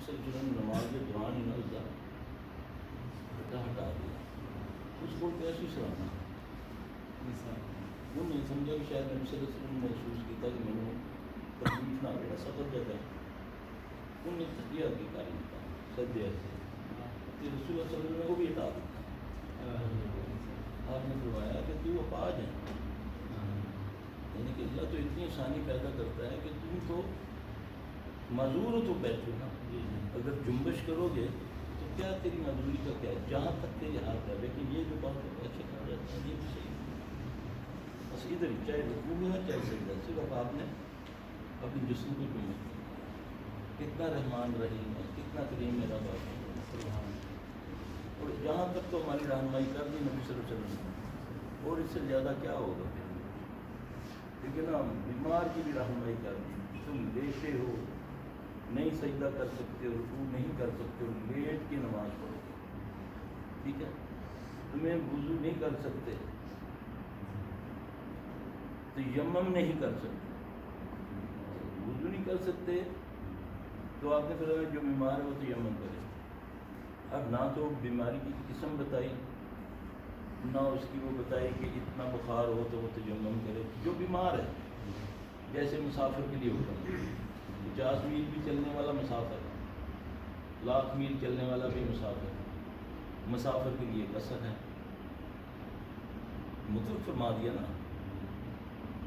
صلی اللہ علیہ وسلم نماز کے دوران ہی نہ ہٹا دیا. اس کو کیسی سراہنا؟ وہ نہیں سمجھا کہ شاید نبی صلی اللہ علیہ وسلم نے محسوس کیا کہ میں نے تکلیف نہ ہوا سفر جگہ ان نے تکیہ کی کاری تھا سجدے سے کہ رسول اللہ صلی اللہ علیہ وسلم نے وہ بھی ہٹا دیا. آپ نے فرمایا کہ تو اپاہج ہے، یعنی کہ اللہ تو اتنی آسانی پیدا کرتا ہے کہ تم تو معذور ہو تو بیٹھو نا. اگر جنبش کرو گے تو کیا تیری معذوری کا کیا ہے، جہاں تک تیرے ہاتھ ہے. لیکن یہ جو بات ایسے کہا جاتا ہے یہ بھی صحیح ہے. بس ادھر ہی چاہے رکوع میں ہے چاہے سجدہ، صرف آپ نے اپنے جسم کو جنبش کیا. کتنا رحمان رحیم ہے، کتنا کریم میرا باپ ہے. اور جہاں تک تو ہماری رہنمائی کر دی نبی صلی اللہ علیہ وسلم نے، اور اس سے زیادہ کیا ہوگا. لیکن ہم بیمار کی بھی رہنمائی کر دی. تم لیٹے ہو نہیں سجدہ کر سکتے ہو، رکوع نہیں کر سکتے ہو، لیٹ کی نماز پڑھو. ٹھیک ہے، تمہیں وضو نہیں کر سکتے تو یمم نہیں کر سکتے. وضو نہیں کر سکتے تو آپ نے فرمایا جو بیمار ہے وہ تو یمم کرے. اب نہ تو بیماری کی قسم بتائی، نہ اس کی وہ بتائی کہ اتنا بخار ہو تو وہ تیمم کرے. جو بیمار ہے جیسے مسافر کے لیے ہوتا ہے، 50 میل بھی چلنے والا مسافر، 1,00,000 میل چلنے والا بھی مسافر. مسافر کے لیے قصر ہے، مطلب فرما دیا نا.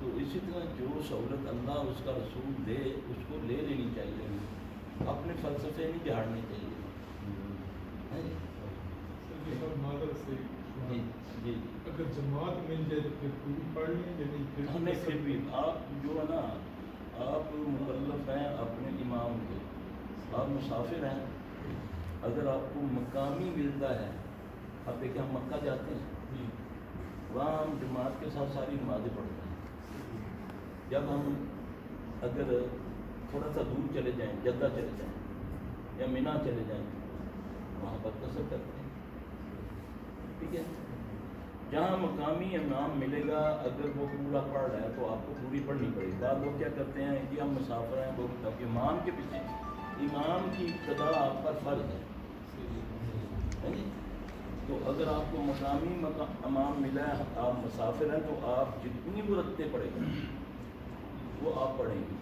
تو اسی طرح جو سہولت اللہ اس کا رسول دے اس کو لے لینی چاہیے، اپنے فلسفے نہیں جھاڑنے چاہیے. جی اگر جماعت مل جائے تو پھر پوری پڑھ لیں گے، نہیں پھر بھی آپ جو ہے نا آپ مکلف ہیں اپنے امام کے، آپ مسافر ہیں. اگر آپ کو مقامی ملتا ہے، آپ دیکھیں ہم مکہ جاتے ہیں وہاں ہم جماعت کے ساتھ ساری نمازیں پڑھتے ہیں. جب ہم اگر تھوڑا سا دور چلے جائیں، جدہ چلے جائیں یا مینا چلے جائیں، وہاں پر قصر کرتے ہیں. ٹھیک ہے، جہاں مقامی امام ملے گا اگر وہ پورا پڑھ رہا ہے تو آپ کو پوری پڑھنی پڑے گی. بعض لوگ کیا کرتے ہیں کہ ہم مسافر ہیں وہ امام کے پیچھے، امام کی ابتدا آپ پر فرض ہے. تو اگر آپ کو مقامی امام ملا ہے، آپ مسافر ہیں تو آپ جتنی مرتبہ پڑھیں گے وہ آپ پڑھیں گے،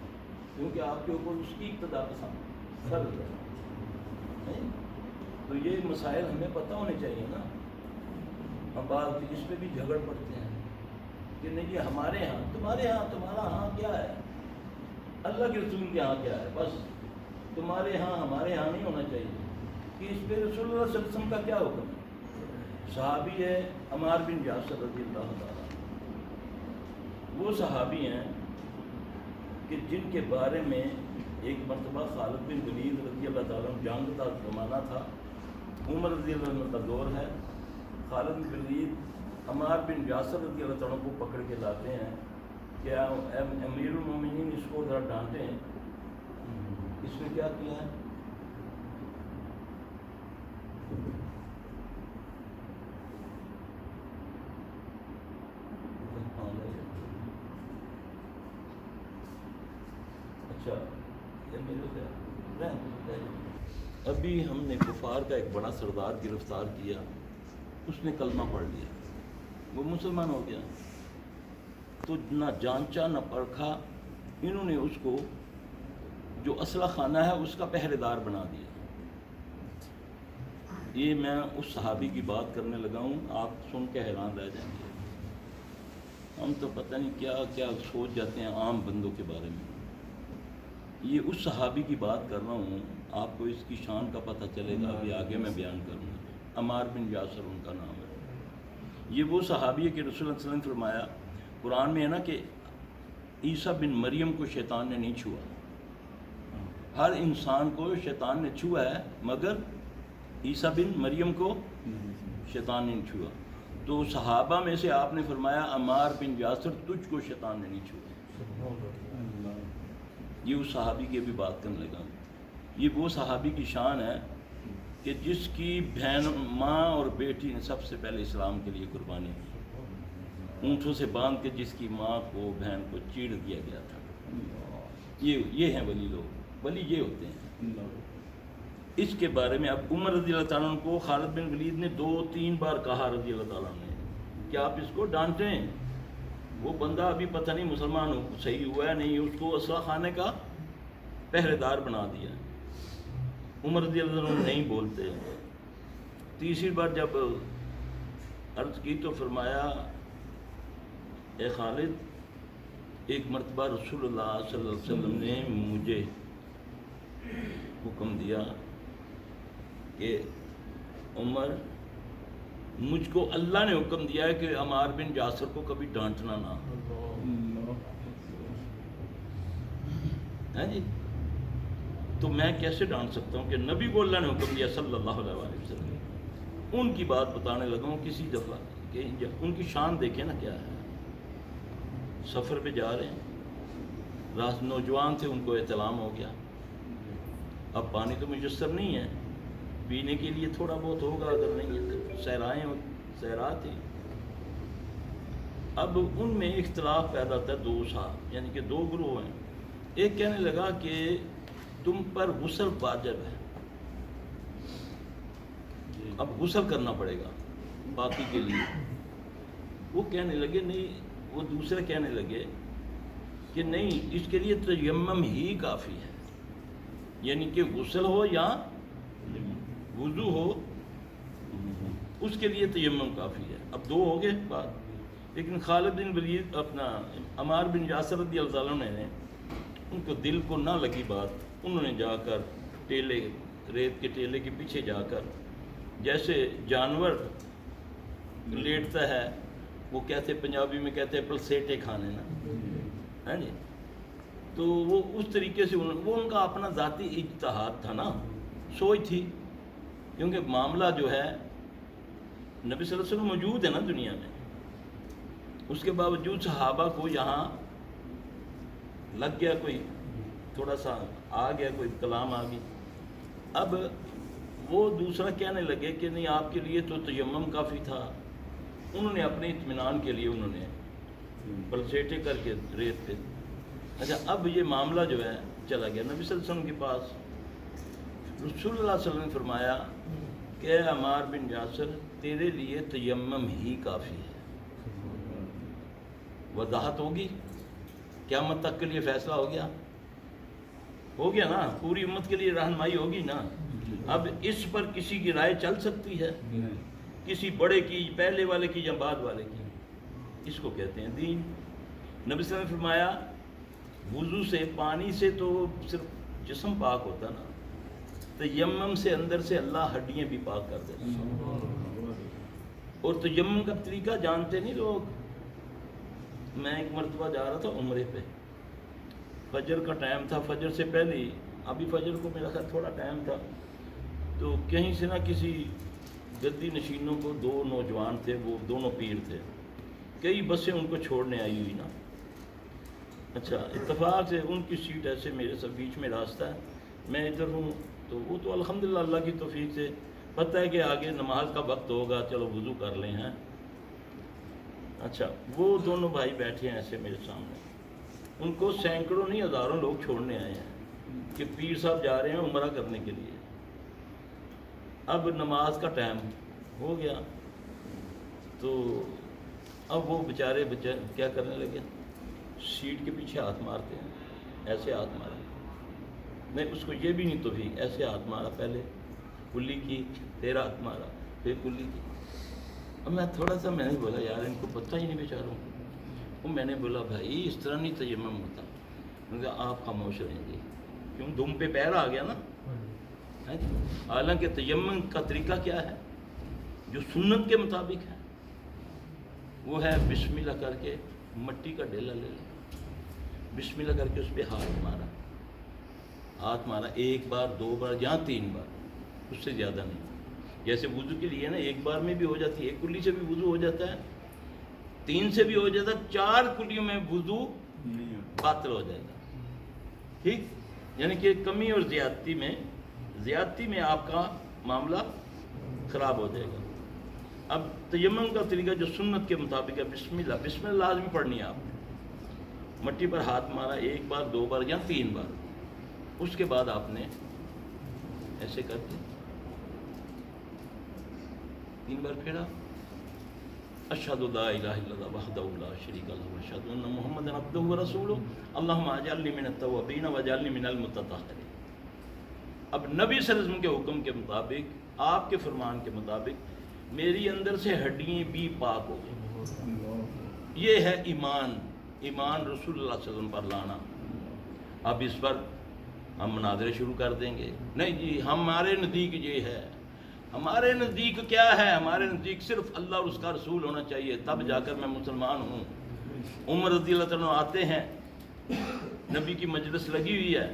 کیونکہ آپ کے اوپر اس کی ابتدا پسند فرض ہے. تو یہ مسائل ہمیں پتہ ہونے چاہیے نا. ہم بات اس پہ بھی جھگڑ پڑتے ہیں کہ نہیں جی ہمارے ہاں، تمہارے ہاں، تمہارا ہاں کیا ہے، اللہ کے رسول کے ہاں کیا ہے. بس تمہارے ہاں ہمارے ہاں نہیں ہونا چاہیے کہ اس پہ رسول اللہ صلی اللہ علیہ وسلم کا کیا حکم ہے. صحابی ہے عمار بن یاسر رضی اللہ تعالیٰ، وہ صحابی ہیں کہ جن کے بارے میں ایک مرتبہ خالد بن ولید رضی اللہ تعالیٰ جنگ کا زمانہ تھا، عمر رضی اللہ عنہ کا دور ہے. خالد بن ولید عمار بن یاسر رضی اللہ تعالیٰ کو پکڑ کے لاتے ہیں کہ امیر المومنین اس کو ذرا ڈانٹے ہیں، اس نے کیا کیا ہے. اچھا ابھی ہم نے کفار کا ایک بڑا سردار گرفتار کیا، اس نے کلمہ پڑھ لیا، وہ مسلمان ہو گیا. تو نہ جانچا نہ پرکھا، انہوں نے اس کو جو اسلحہ خانہ ہے اس کا پہرے دار بنا دیا. یہ میں اس صحابی کی بات کرنے لگا ہوں، آپ سن کے حیران رہ جائیں گے. ہم تو پتہ نہیں کیا کیا سوچ جاتے ہیں عام بندوں کے بارے میں. یہ اس صحابی کی بات کر رہا ہوں، آپ کو اس کی شان کا پتہ چلے گا، ابھی آگے میں بیان کروں گا. عمار بن یاسر ان کا نام ہے. یہ وہ صحابی ہے کہ رسول اللہ صلی اللہ علیہ وسلم نے فرمایا، قرآن میں ہے نا کہ عیسیٰ بن مریم کو شیطان نے نہیں چھوا. ہر انسان کو شیطان نے چھوا ہے مگر عیسیٰ بن مریم کو شیطان نے نہیں چھوا. تو صحابہ میں سے آپ نے فرمایا عمار بن یاسر تجھ کو شیطان نے نہیں چھوا. یہ اس صحابی کی بھی بات کرنے لگا. یہ وہ صحابی کی شان ہے کہ جس کی بہن ماں اور بیٹی نے سب سے پہلے اسلام کے لیے قربانی کی، اونٹوں سے باندھ کے جس کی ماں کو بہن کو چیڑ دیا گیا تھا. یہ ہیں ولی لوگ، ولی یہ ہوتے ہیں. اس کے بارے میں اب عمر رضی اللہ تعالیٰ عنہ کو خالد بن ولید نے 2-3 بار کہا رضی اللہ تعالیٰ عنہ نے کہ آپ اس کو ڈانٹیں، وہ بندہ ابھی پتہ نہیں مسلمان صحیح ہوا ہے نہیں، اس کو اسلحہ خانے کا پہرے دار بنا دیا۔ عمر رضی اللہ عنہ نہیں بولتے۔ تیسری بار جب عرض کی تو فرمایا اے خالد، ایک مرتبہ رسول اللہ صلی اللہ علیہ وسلم نے مجھے حکم دیا کہ عمر، مجھ کو اللہ نے حکم دیا ہے کہ عمار بن یاسر کو کبھی ڈانٹنا نہ، ہے جی، تو میں کیسے ڈانٹ سکتا ہوں کہ نبی کو اللہ نے حکم دیا صلی اللہ علیہ وسلم۔ ان کی بات بتانے لگا ہوں کسی دفعہ کہ ان کی شان دیکھیں نا کیا ہے۔ سفر پہ جا رہے ہیں، راست نوجوان تھے، ان کو احتلام ہو گیا، اب پانی تو میسر نہیں ہے، پینے کے لیے تھوڑا بہت ہوگا، اگر نہیں ہے صحرا تھی۔ اب ان میں اختلاف پیدا ہوتا ہے، دو صاحب یعنی کہ دو گروہ ہیں۔ ایک کہنے لگا کہ تم پر غسل واجب ہے، اب غسل کرنا پڑے گا باقی کے لیے۔ وہ کہنے لگے نہیں، وہ دوسرے کہنے لگے کہ نہیں، اس کے لیے تیمم ہی کافی ہے، یعنی کہ غسل ہو یا وضو ہو، اس کے لیے تیمم کافی ہے۔ اب دو ہو گئے بات، لیکن خالد بن ولید اپنا عمار بن یاسر رضی اللہ عنہ نے ان کو دل کو نہ لگی بات، انہوں نے جا کر ٹیلے، ریت کے ٹیلے کے پیچھے جا کر جیسے جانور لیٹتا ہے، وہ کہتے پنجابی میں کہتے ہیں پلسیٹے کھانے نا، ہے جی، تو وہ اس طریقے سے وہ ان کا اپنا ذاتی اجتہاد تھا نا، سوچ تھی، کیونکہ معاملہ جو ہے نبی صلی اللہ علیہ وسلم موجود ہے نا دنیا میں، اس کے باوجود صحابہ کو یہاں لگ گیا، کوئی تھوڑا سا آ گیا، کوئی کلام آ گئی۔ اب وہ دوسرا کہنے لگے کہ نہیں، آپ کے لیے تو تیمم کافی تھا۔ انہوں نے اپنے اطمینان کے لیے انہوں نے پلسیٹے کر کے ریت پہ، اچھا اب یہ معاملہ جو ہے چلا گیا نبی صلی اللہ علیہ وسلم کے پاس۔ رسول اللہ صلی اللہ علیہ وسلم نے فرمایا کہ اے عمار بن یاسر، تیرے لیے تیمم ہی کافی ہے۔ وضاحت ہوگی، قیامت تک کے لیے فیصلہ ہو گیا نا، پوری امت کے لیے رہنمائی ہوگی نا۔ اب اس پر کسی کی رائے چل سکتی ہے، کسی بڑے کی، پہلے والے کی یا بعد والے کی؟ اس کو کہتے ہیں دین۔ نبی صلی اللہ علیہ وسلم نے فرمایا وضو سے، پانی سے تو صرف جسم پاک ہوتا نا، تیمم سے اندر سے اللہ ہڈیاں بھی پاک کر دیتا۔ اور تیمم کا طریقہ جانتے نہیں لوگ۔ میں ایک مرتبہ جا رہا تھا عمرے پہ، فجر کا ٹائم تھا، فجر سے پہلے ہی، ابھی فجر کو میرا خیال تھوڑا ٹائم تھا، تو کہیں سے نہ کسی گدی نشینوں کو، دو نوجوان تھے، وہ دونوں پیر تھے، کئی بسیں ان کو چھوڑنے آئی ہوئی نا، اچھا اتفاق سے ان کی سیٹ ایسے میرے سب بیچ میں راستہ ہے، میں ادھر ہوں، تو وہ تو الحمدللہ اللہ کی توفیق سے پتہ ہے کہ آگے نماز کا وقت ہوگا، چلو وضو کر لیں ہیں۔ اچھا وہ دونوں بھائی بیٹھے ہیں ایسے میرے سامنے، ان کو سینکڑوں نہیں ہزاروں لوگ چھوڑنے آئے ہیں کہ پیر صاحب جا رہے ہیں عمرہ کرنے کے لیے۔ اب نماز کا ٹائم ہو گیا، تو اب وہ بیچارے کیا کرنے لگے، سیٹ کے پیچھے ہاتھ مارتے ہیں، ایسے ہاتھ مارے، میں اس کو یہ بھی نہیں تو بھی ایسے ہاتھ مارا، پہلے کلی کی، پھر ہاتھ مارا، پھر کلی کی۔ اب میں تھوڑا سا میں نے بولا یار ان کو پتہ ہی نہیں بیچاروں کو، میں نے بولا بھائی اس طرح نہیں تیمم ہوتا۔ میں نے کہا آپ خاموش رہیں گے، کیوں دم پہ پیر آ گیا نا۔ حالانکہ تیمم کا طریقہ کیا ہے جو سنت کے مطابق ہے، وہ ہے بسم اللہ کر کے مٹی کا ڈیلا لے لیں، بسم اللہ کر کے اس پہ ہاتھ مارا، ایک بار، دو بار یا 3 بار، اس سے زیادہ نہیں۔ جیسے وضو کے لیے نا ایک بار میں بھی ہو جاتی ہے، ایک کلی سے بھی وضو ہو جاتا ہے، 3 سے بھی ہو جاتا ہے، 4 کلیوں میں وضو باطل ہو جائے گا، ٹھیک، یعنی کہ کمی اور زیادتی میں آپ کا معاملہ خراب ہو جائے گا۔ اب تیمم کا طریقہ جو سنت کے مطابق ہے، بسم اللہ لازمی پڑھنی ہے آپ نے، مٹی پر ہاتھ مارا 1 بار، 2 بار یا 3 بار، اس کے بعد آپ نے ایسے کر کے 3 بار پھیرا، اشہد لا الہ الا اللہ وحدہ لا شریک لہ واشہد ان محمد عبدہ ورسولہ اللہم اجعلنی من التوابین واجعلنی من المتطہرین۔ اب نبی صلی اللہ علیہ وسلم کے حکم کے مطابق، آپ کے فرمان کے مطابق میری اندر سے ہڈیاں بھی پاک ہو گئی۔ یہ ہے ایمان، ایمان رسول اللہ صلی اللہ علیہ وسلم پر لانا۔ اب اس پر ہم مناظرے شروع کر دیں گے، نہیں جی ہمارے نزدیک یہ ہے، ہمارے نزدیک کیا ہے؟ ہمارے نزدیک صرف اللہ اور اس کا رسول ہونا چاہیے، تب جا کر میں مسلمان ہوں۔ عمر رضی اللہ عنہ آتے ہیں، نبی کی مجلس لگی ہوئی ہے،